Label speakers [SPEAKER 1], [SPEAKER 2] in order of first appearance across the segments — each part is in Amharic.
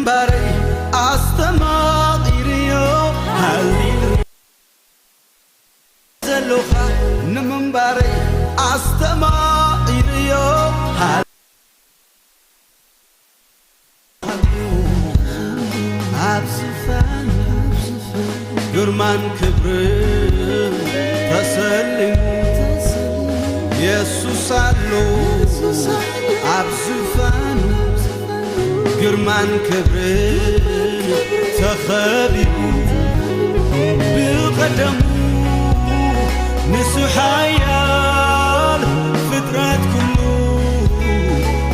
[SPEAKER 1] نمبري أستماغيريو هالليلويا زلوخا نمبري أستماغيريو أبزفان قرمان كبر تسلم يسوس علو أبزفان قرمان كبر تخبيبو بقدمو نسحايال فطرات كله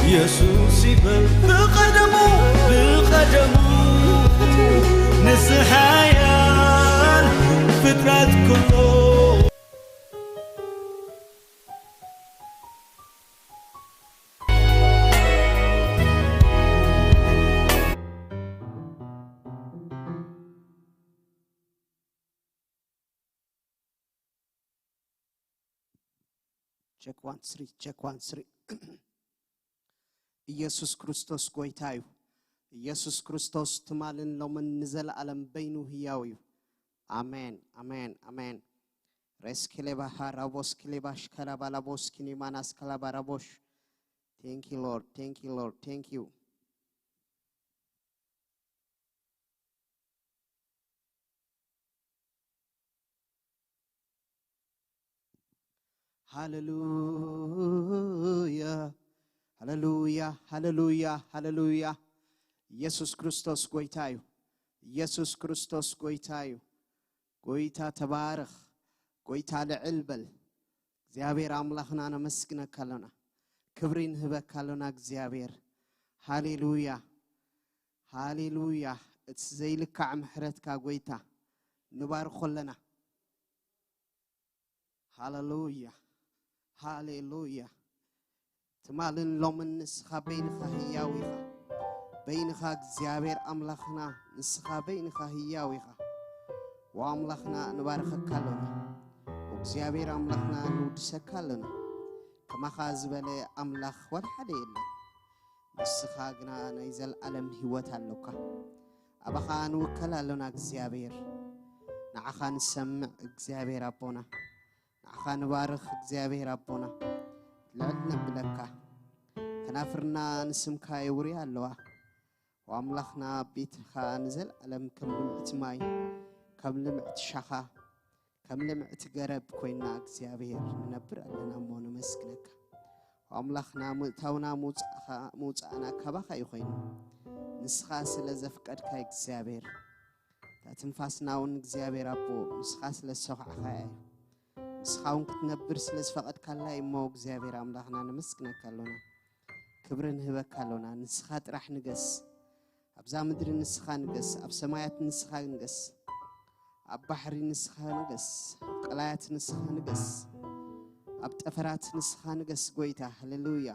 [SPEAKER 1] يسوس يبل بقدمو نسحايال فطرات كله
[SPEAKER 2] check 1 3 ኢየሱስ ክርስቶስ ጎይታዩ ኢየሱስ ክርስቶስ ትማልን ለምን ንዘል ዓለም በይኑ ህያውዩ አሜን አሜን አሜን ረስከሌባ ሃራቦስ ክሌባሽ ከላባላቦስ ኪኒማናስ ከላባራቦሽ thank you lord thank you hallelujah hallelujah hallelujah hallelujah ኢየሱስ ክርስቶስ ጎይታዩ ኢየሱስ ክርስቶስ ጎይታዩ ጎይታ ተባረክ ጎይታ ለዕልበል እግዚአብሔር አምላክና ነመስግነካለና ክብሪን ህበካለና እግዚአብሔር ሃሌሉያ ሃሌሉያ እትዘይልካዕ ምሕረትካ ጎይታ ንባርኾለና ሃሌሉያ ሃሌሉያ ትማልን ሎምን ንስኻ በይንኻ ህያዊኻ በይንኻ እግዚአብሔር አምላክና ንስኻ በይንኻ ህያዊኻ ወአምላክና ንባርከካለና እግዚአብሔር አምላክና ንውድሰካለና ከማኻ ዝበለ አምላክ ወልሓደ የለን ንስኻ ግና ናይ ዘለዓለም ህይወት ኣለካ አባኻ ንውከላለና እግዚአብሔር ንዓኻ ንሰምዕ እግዚአብሔር አቦና ንዓኻ ንባርኽ እግዚአብሔር አቦና لعلنا بلكا كنافرنا نسمك يوري اللوا وأملاخنا بيتخا نزل ألم كم لمعت ماي كم لمعت شخا كم لمعت قرب كوينا اكزيابير نبر لنا مون مسكنك وأملاخنا متاونا موت أنا كبخا يخوين نسخا سلزفقد كا اكزيابير تاتنفاسنا ون اكزيابير أبو نسخا سلسوخ أخاي نسخاون كتنبر سلس فقط كلا يمو እግዚአብሔር አምላክና ነመስግነካለና ክብርን ህበካለና ንስኻት ራህ ንገስ አብዛ ምድር ንስኻ ንገስ አብ ሰማያት ንስኻ ንገስ አብ ባህሪ ንስኻ ንገስ ቀላያት ንስኻ ንገስ አብ ጠፈራት ንስኻ ንገስ ጎይታ ሃሌሉያ